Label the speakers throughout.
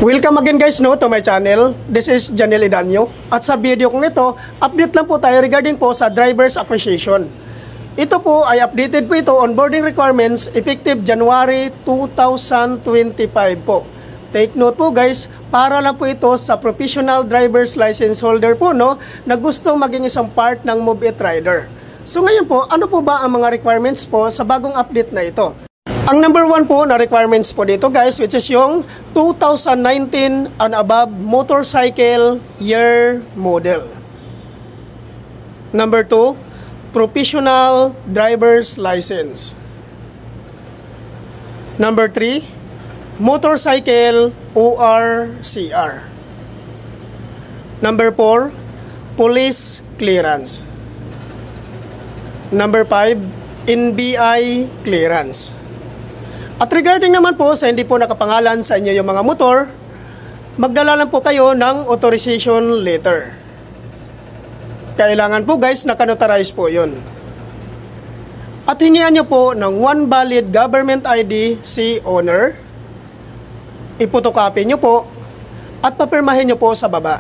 Speaker 1: Welcome again guys to my channel. This is Janel Idanyo. At sa video kong ito, update lang po tayo regarding po sa driver's acquisition. Ito po ay updated po ito on boarding requirements effective January 2025 po. Take note po guys, para lang po ito sa professional driver's license holder po na gusto maging isang part ng Move It Rider. So ngayon po, ano po ba ang mga requirements po sa bagong update na ito? Ang number 1 po na requirements po dito guys, which is yung 2019 and above motorcycle year model. Number 2, professional driver's license. Number 3, motorcycle ORCR. Number 4, police clearance. Number 5, NBI clearance. At regarding naman po sa hindi po nakapangalan sa inyo yung mga motor, magdala lang po kayo ng authorization letter. Kailangan po guys naka-notarize po yun. At hingian nyo po ng one valid government ID si owner. Ipotocopy nyo po at papirmahin nyo po sa baba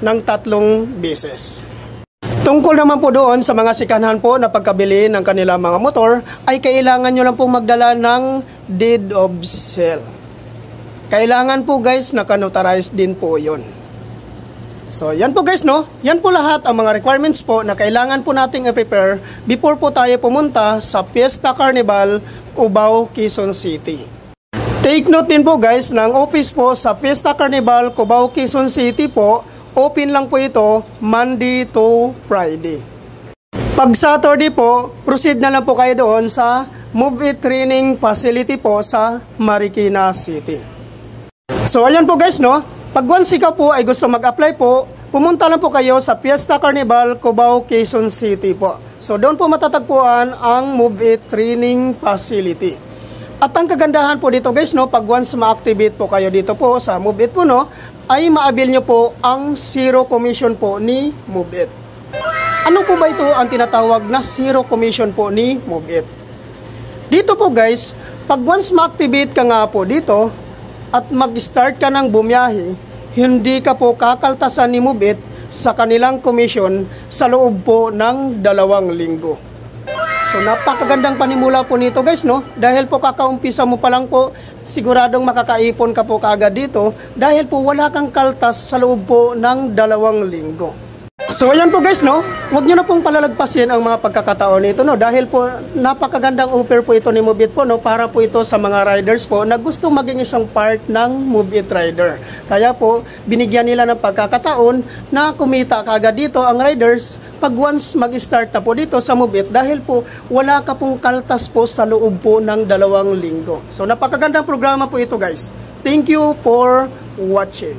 Speaker 1: ng 3 beses. Tungkol naman po doon sa mga sikanhan po na pagkabili ng kanilang mga motor, ay kailangan nyo lang po magdala ng deed of sale. Kailangan po guys, naka-notarize din po yun. So yan po guys yan po lahat ang mga requirements po na kailangan po nating i-prepare before po tayo pumunta sa Fiesta Carnival, Cubao, Quezon City. Take note din po guys, ng office po sa Fiesta Carnival, Cubao, Quezon City po, open lang po ito Monday to Friday. Pag Saturday po, proceed na lang po kayo doon sa Move It Training Facility po sa Marikina City. So ayan po guys pag once ikaw po ay gusto mag-apply po, pumunta lang po kayo sa Fiesta Carnival, Cubao, Quezon City po. So doon po matatagpuan ang Move It Training Facility. At ang kagandahan po dito guys pag once ma-activate po kayo dito po sa Move It po ay ma-avail nyo po ang zero commission po ni Move It. Ano po ba ito ang tinatawag na zero commission po ni Move It? Dito po guys, pag once ma-activate ka nga po dito at mag-start ka ng bumiyahe, hindi ka po kakaltasan ni Move It sa kanilang commission sa loob po ng 2 linggo. So napakagandang panimula po nito guys dahil po kakaumpisa mo pa lang po, siguradong makakaipon ka po kaagad dito dahil po wala kang kaltas sa loob po ng 2 linggo. So ayan po guys huwag nyo na pong palalagpasin ang mga pagkakataon nito dahil po napakagandang offer po ito ni Move It po para po ito sa mga riders po na gusto maging isang part ng Move It Rider. Kaya po binigyan nila ng pagkakataon na kumita kaagad dito ang riders pag once mag-start na po dito sa Move It dahil po wala ka pong kaltas po sa loob po ng 2 linggo. So napakagandang programa po ito guys. Thank you for watching.